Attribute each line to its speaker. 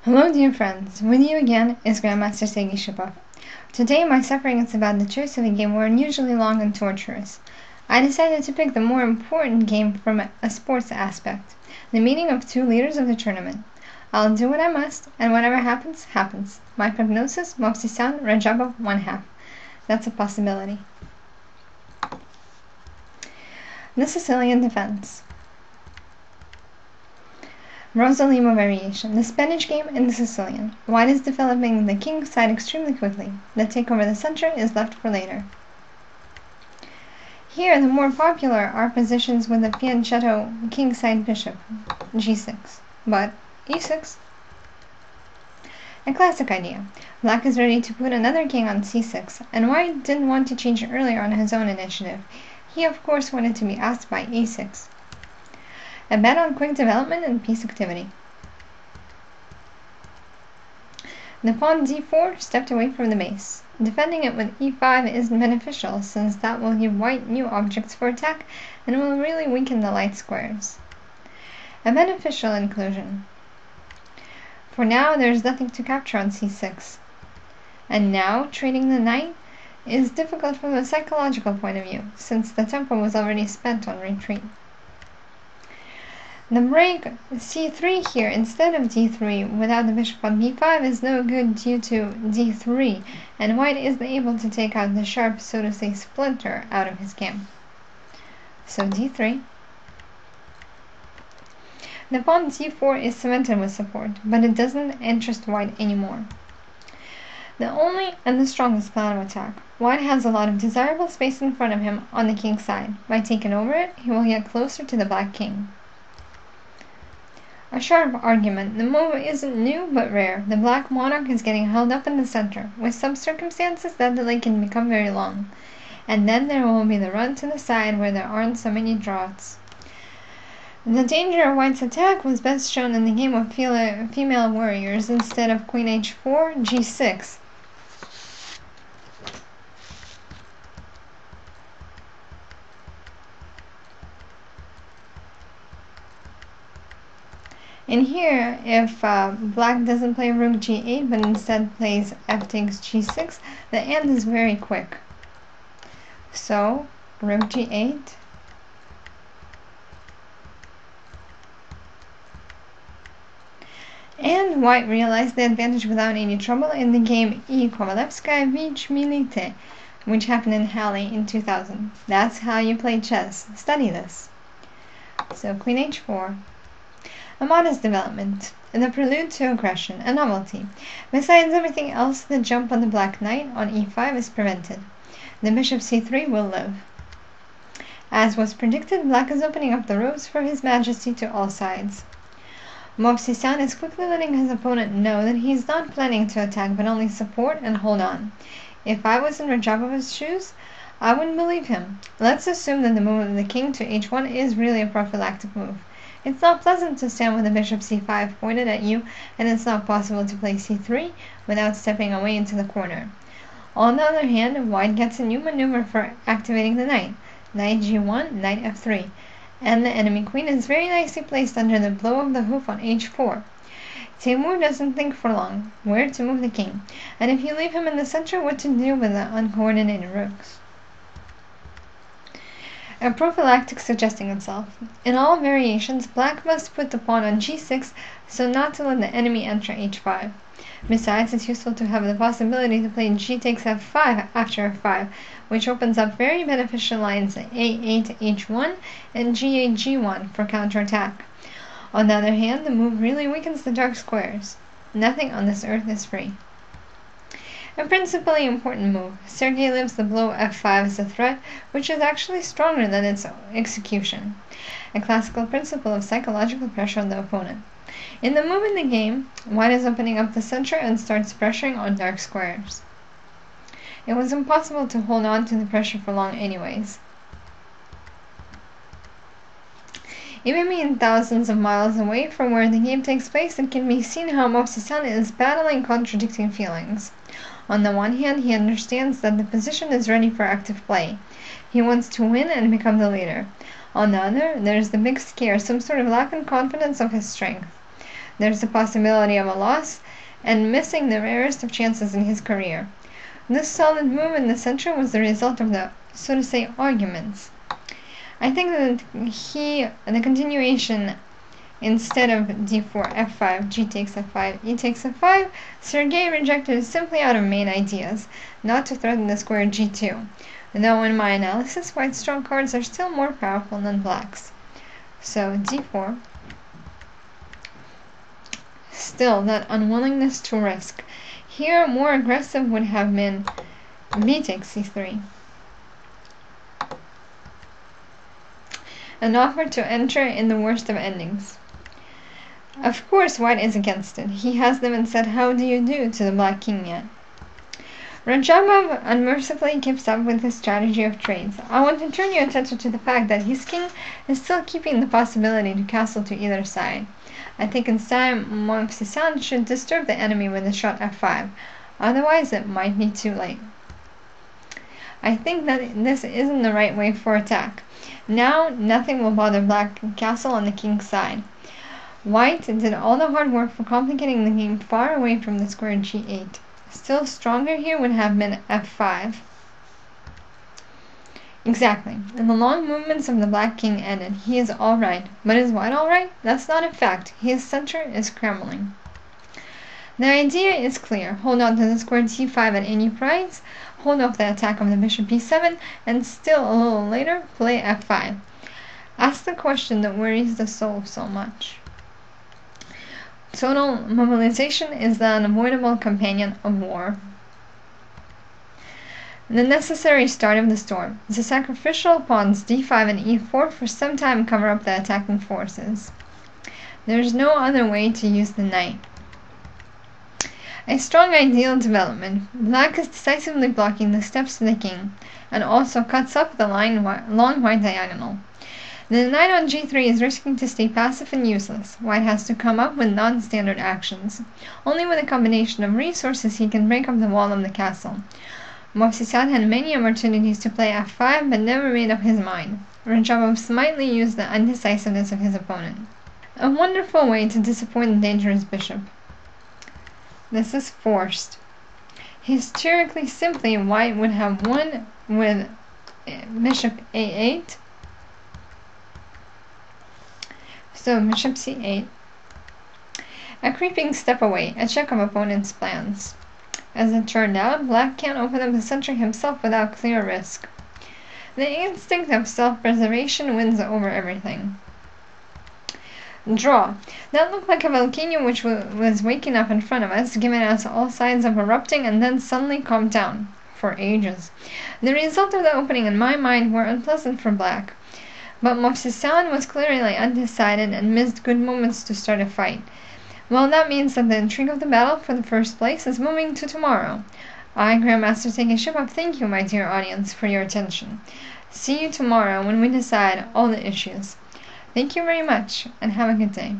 Speaker 1: Hello dear friends, with you again is Grandmaster Segi Shipov. Today my suffering is about the choice of a game where unusually long and torturous. I decided to pick the more important game from a sports aspect, the meeting of two leaders of the tournament. I'll do what I must, and whatever happens, happens. My prognosis, Movsesian-Radjabov 1/2. That's a possibility. The Sicilian defense. Rosalimo variation, the Spanish game and the Sicilian. White is developing the king side extremely quickly. The take over the center is left for later. Here, the more popular are positions with the fianchetto king side bishop, g6, but e6. A classic idea. Black is ready to put another king on c6, and White didn't want to change earlier on his own initiative. He, of course, wanted to be asked by e6. A bet on quick development and piece activity. The pawn d4 stepped away from the base. Defending it with e5 isn't beneficial, since that will give White new objects for attack and will really weaken the light squares. A beneficial inclusion. For now, there's nothing to capture on c6. And now, trading the knight is difficult from a psychological point of view, since the tempo was already spent on retreat. The break c3 here instead of d3 without the bishop on b5 is no good due to d3, and White isn't able to take out the sharp, so to say, splinter out of his camp. So d3. The pawn c4 is cemented with support, but it doesn't interest White anymore. The only and the strongest plan of attack. White has a lot of desirable space in front of him on the king side. By taking over it, he will get closer to the black king. A sharp argument. The move isn't new but rare. The black monarch is getting held up in the center. With some circumstances, that delay can become very long. And then there will be the run to the side where there aren't so many draughts. The danger of White's attack was best shown in the game of female warriors instead of queen h4, g6. And here, if black doesn't play rook g8 but instead plays f takes g6, the end is very quick. So, rook g8. And White realized the advantage without any trouble in the game E. Kovalevskaya Vich Milite, which happened in Halle in 2000. That's how you play chess. Study this. So, queen h4. A modest development, the prelude to aggression, a novelty. Besides everything else, the jump on the black knight on e5 is prevented. The bishop c3 will live. As was predicted, black is opening up the ropes for his majesty to all sides. Movsesian is quickly letting his opponent know that he is not planning to attack but only support and hold on. If I was in Radjabov's shoes, I wouldn't believe him. Let's assume that the move of the king to h1 is really a prophylactic move. It's not pleasant to stand with the bishop c5 pointed at you, and it's not possible to play c3 without stepping away into the corner. On the other hand, White gets a new maneuver for activating the knight. Knight g1, knight f3, and the enemy queen is very nicely placed under the blow of the hoof on h4. Timur doesn't think for long where to move the king, and if you leave him in the center, what to do with the uncoordinated rooks. A prophylactic suggesting itself. In all variations, black must put the pawn on g6 so not to let the enemy enter h5. Besides, it's useful to have the possibility to play g takes f5 after f5, which opens up very beneficial lines a8 h1 and g8 g1 for counterattack. On the other hand, the move really weakens the dark squares. Nothing on this earth is free. A principally important move. Sergei lives the blow f5 as a threat, which is actually stronger than its execution. A classical principle of psychological pressure on the opponent. In the move in the game, White is opening up the center and starts pressuring on dark squares. It was impossible to hold on to the pressure for long anyways. Even being thousands of miles away from where the game takes place, it can be seen how Movsesian is battling contradicting feelings. On the one hand, he understands that the position is ready for active play. He wants to win and become the leader. On the other, there is the big scare, some sort of lack in confidence of his strength. There's the possibility of a loss and missing the rarest of chances in his career. This solid move in the center was the result of the, so to say, arguments. I think that the continuation, instead of d4, f5, g takes f5, e takes f5, Sergei rejected simply out of main ideas, not to threaten the square g2, though in my analysis, white's strong cards are still more powerful than black's. So d4. Still, that unwillingness to risk. Here, more aggressive would have been b takes c3. An offer to enter in the worst of endings. Of course, white is against it. He hasn't even said how do you do to the black king yet. Radjabov unmercifully keeps up with his strategy of trades. I want to turn your attention to the fact that his king is still keeping the possibility to castle to either side. I think instead Movsesian should disturb the enemy with a shot f5, otherwise it might be too late. I think that this isn't the right way for attack. Now nothing will bother black castle on the king's side. White did all the hard work for complicating the game far away from the square g8. Still stronger here would have been f5. Exactly. And the long movements of the black king ended. He is alright. But is white alright? That's not a fact. His center is crumbling. The idea is clear. Hold on to the square d5 at any price, hold off the attack of the bishop b7, and still a little later, play f5. Ask the question that worries the soul so much. Total mobilization is the unavoidable companion of war. The necessary start of the storm. The sacrificial pawns d5 and e4 for some time cover up the attacking forces. There is no other way to use the knight. A strong ideal development. Black is decisively blocking the steps to the king, and also cuts up the long white diagonal. The knight on g3 is risking to stay passive and useless. White has to come up with non-standard actions. Only with a combination of resources he can break up the wall of the castle. Movsesian had many opportunities to play f5, but never made up his mind. Radjabov smartly used the undecisiveness of his opponent. A wonderful way to disappoint the dangerous bishop. This is forced. Historically, simply, white would have won with bishop a8. So bishop c8. A creeping step away, a check of opponent's plans. As it turned out, black can't open up the center himself without clear risk. The instinct of self-preservation wins over everything. Draw. That looked like a volcano which was waking up in front of us, giving us all signs of erupting, and then suddenly calmed down. For ages. The result of the opening, in my mind, were unpleasant for black. But Movsesian was clearly undecided and missed good moments to start a fight. Well, that means that the intrigue of the battle for the first place is moving to tomorrow. I, Grandmaster Shipov, thank you, my dear audience, for your attention. See you tomorrow when we decide all the issues. Thank you very much, and have a good day.